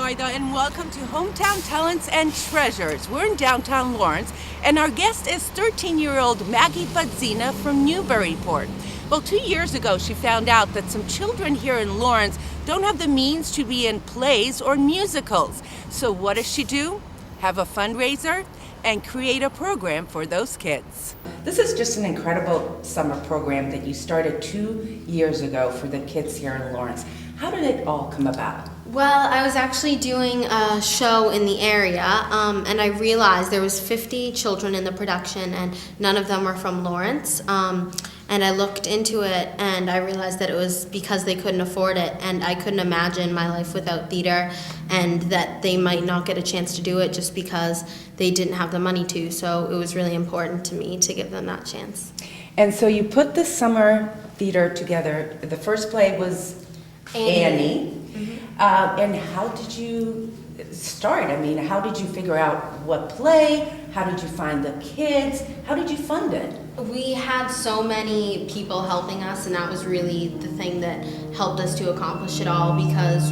Vajda, and welcome to Hometown Talents and Treasures. We're in downtown Lawrence, and our guest is 13-year-old Maggie Budzyna from Newburyport. Well, 2 years ago, she found out that some children here in Lawrence don't have the means to be in plays or musicals. So what does she do? Have a fundraiser and create a program for those kids. This is just an incredible summer program that you started 2 years ago for the kids here in Lawrence. How did it all come about? Well, I was actually doing a show in the area, and I realized there was 50 children in the production, and none of them were from Lawrence. And I looked into it, and I realized that it was because they couldn't afford it, and I couldn't imagine my life without theater, and that they might not get a chance to do it just because they didn't have the money to. So it was really important to me to give them that chance. And so you put this summer theater together. The first play was Annie. And how did you start? I mean, how did you figure out what play? How did you find the kids? How did you fund it? We had so many people helping us, and that was really the thing that helped us to accomplish it all, because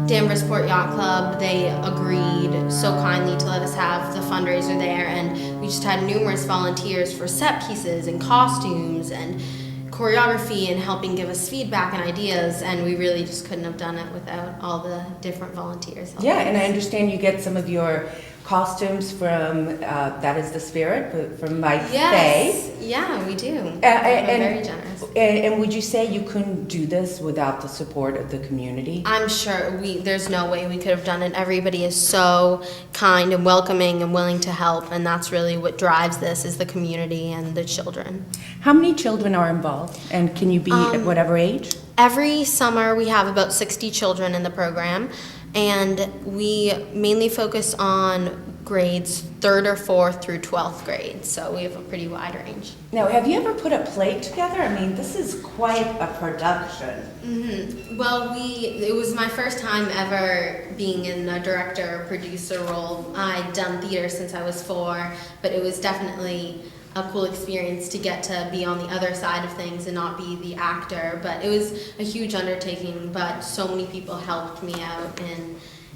Danvers-Port Yacht Club, they agreed so kindly to let us have the fundraiser there, and we just had numerous volunteers for set pieces and costumes and choreography and helping give us feedback and ideas, and we really just couldn't have done it without all the different volunteers helping. Yeah, and I understand you get some of your costumes from That Is the Spirit, from Mike Yes, yeah, we do. We're very generous. And would you say you couldn't do this without the support of the community? I'm sure there's no way we could have done it. Everybody is so kind and welcoming and willing to help, and that's really what drives this, is the community and the children. How many children are involved, and can you be at whatever age? Every summer we have about 60 children in the program, and we mainly focus on grades 3rd or 4th through 12th grade, so we have a pretty wide range. Now, have you ever put a play together? I mean, this is quite a production. Mm-hmm. Well, it was my first time ever being in a director or producer role. I'd done theater since I was 4, but it was definitely a cool experience to get to be on the other side of things and not be the actor. But it was a huge undertaking, but so many people helped me out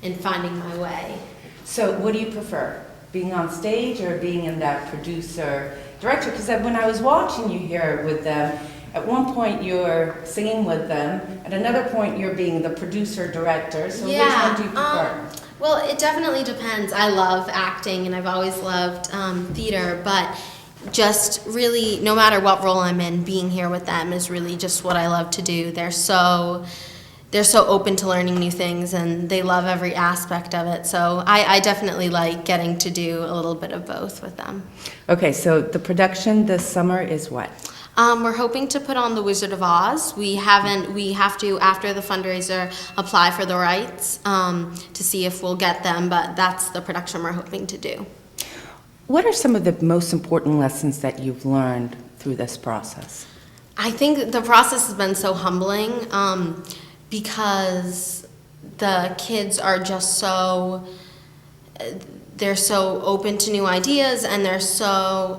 in finding my way. So what do you prefer, being on stage or being in that producer-director? Because when I was watching you here with them, at one point you're singing with them, at another point you're being the producer-director, so which one do you prefer? Well, it definitely depends. I love acting, and I've always loved theater, but just really, no matter what role I'm in, being here with them is really just what I love to do. They're so open to learning new things, and they love every aspect of it. So I definitely like getting to do a little bit of both with them. Okay, so the production this summer is what? We're hoping to put on The Wizard of Oz. We have to, after the fundraiser, apply for the rights to see if we'll get them, but that's the production we're hoping to do. What are some of the most important lessons that you've learned through this process? I think the process has been so humbling because the kids are just they're so open to new ideas, and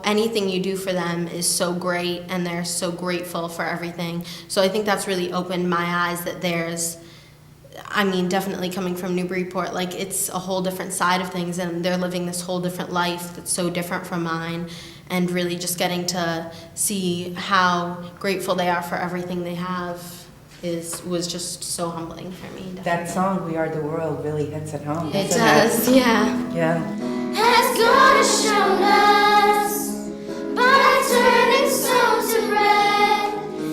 anything you do for them is so great, and they're so grateful for everything. So I think that's really opened my eyes that definitely coming from Newburyport, like, it's a whole different side of things, and they're living this whole different life that's so different from mine, and really just getting to see how grateful they are for everything they have was just so humbling for me. Definitely. That song, We Are the World, really hits it home. It does, yeah. Yeah. Has God has shown us by turning stone to bread,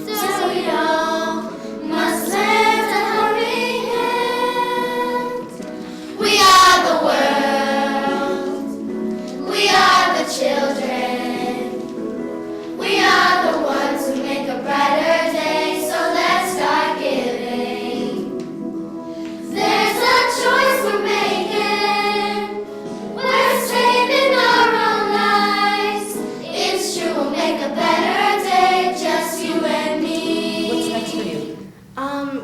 so we all must lend a helping hand. We are the world, we are the children, we are the ones who make a brighter day, so let's start giving. There's a choice we're making, we're saving our own lives. It's true, we'll make a better day, just you and me. What's next for you?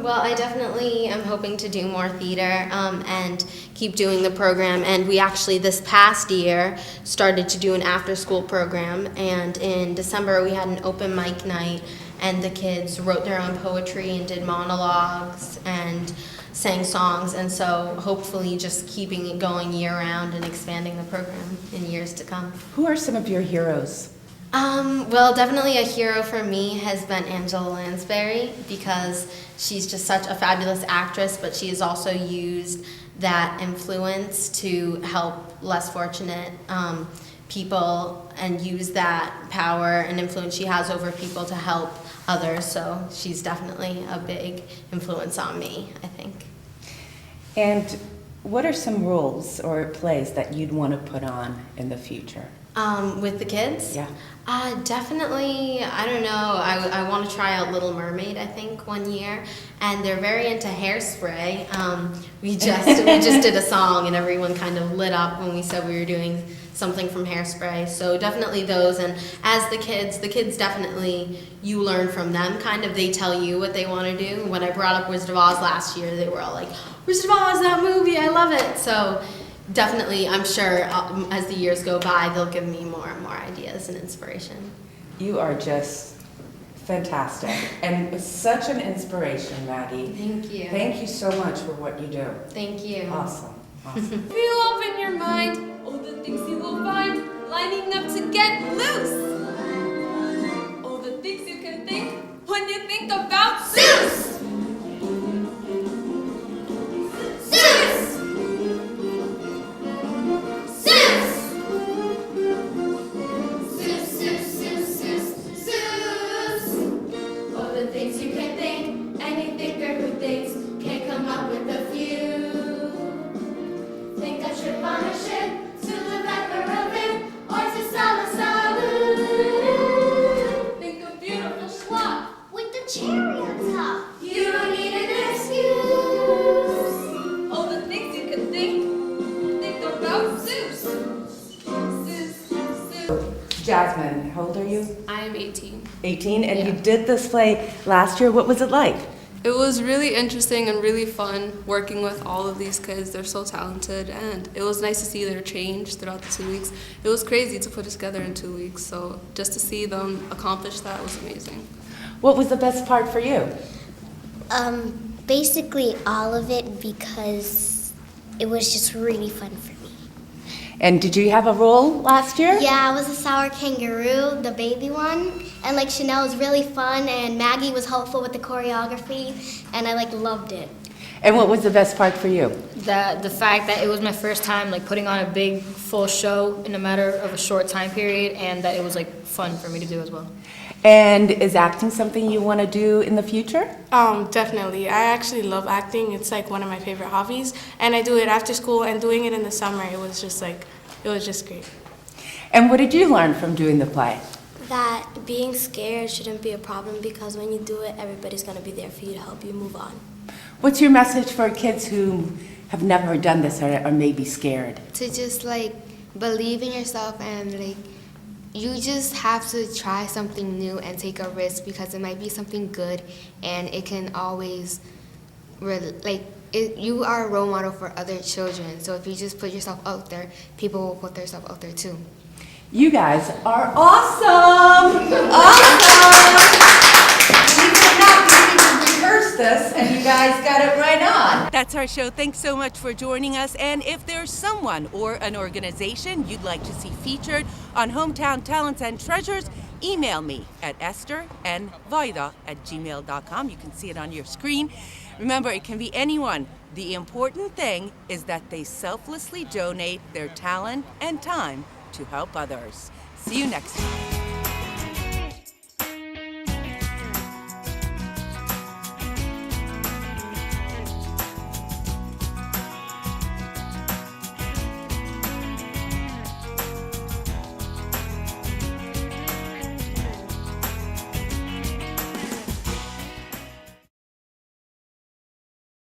Well, I definitely am hoping to do more theater and keep doing the program. And we actually, this past year, started to do an after-school program. And in December, we had an open mic night, and the kids wrote their own poetry and did monologues. And sang songs, and so hopefully just keeping it going year round and expanding the program in years to come. Who are some of your heroes? Well, definitely a hero for me has been Angela Lansbury, because she's just such a fabulous actress, but she has also used that influence to help less fortunate people and use that power and influence she has over people to help others. So she's definitely a big influence on me, I think. And what are some roles or plays that you'd want to put on in the future? With the kids? Yeah. Definitely, I don't know, I want to try out Little Mermaid, I think, one year, and they're very into Hairspray. We just did a song and everyone kind of lit up when we said we were doing something from Hairspray, so definitely those. And as the kids definitely, you learn from them, kind of, they tell you what they want to do. When I brought up Wizard of Oz last year, they were all like, Wizard of Oz, that movie, I love it. So definitely, I'm sure as the years go by, they'll give me more and more ideas and inspiration. You are just fantastic and such an inspiration, Maggie. Thank you. Thank you so much for what you do. Thank you. Awesome. Awesome. If you open your mind, all the things you will find lining up to get loose. All the things you can think when you think about Zeus. Zeus! Zeus! Zeus, Zeus, Zeus, Zeus, Zeus! All the things you can think, any thinker who thinks can't come up with a few. Think I should on a ship to live at Peruvian or to Salazar. Think of beautiful schlock. With the cherry on top. You don't need an excuse. All the things you can think about Zeus. Zeus, Zeus. Jasmine, how old are you? I am 18. 18, and Yeah. you did this play last year. What was it like? It was really interesting and really fun working with all of these kids. They're so talented, and it was nice to see their change throughout the 2 weeks. It was crazy to put it together in 2 weeks, so just to see them accomplish that was amazing. What was the best part for you? Basically all of it, because it was just really fun for me. And did you have a role last year? Yeah, I was a sour kangaroo, the baby one, and Chanel was really fun, and Maggie was helpful with the choreography, and I loved it. And what was the best part for you? The fact that it was my first time putting on a big full show in a matter of a short time period, and that it was fun for me to do as well. And is acting something you want to do in the future? Definitely. I actually love acting. It's one of my favorite hobbies, and I do it after school, and doing it in the summer, it was just great. And what did you learn from doing the play? That being scared shouldn't be a problem, because when you do it, everybody's going to be there for you to help you move on. What's your message for kids who have never done this or may be scared? To just believe in yourself, and you just have to try something new and take a risk, because it might be something good, and it can always you are a role model for other children. So if you just put yourself out there, people will put themselves out there too. You guys are awesome! Awesome! We did not even rehearse this, and you guys got it right on. That's our show. Thanks so much for joining us. And if there's someone or an organization you'd like to see featured on Hometown Talents and Treasures, email me at esternvajda@gmail.com. You can see it on your screen. Remember, it can be anyone. The important thing is that they selflessly donate their talent and time to help others. See you next time.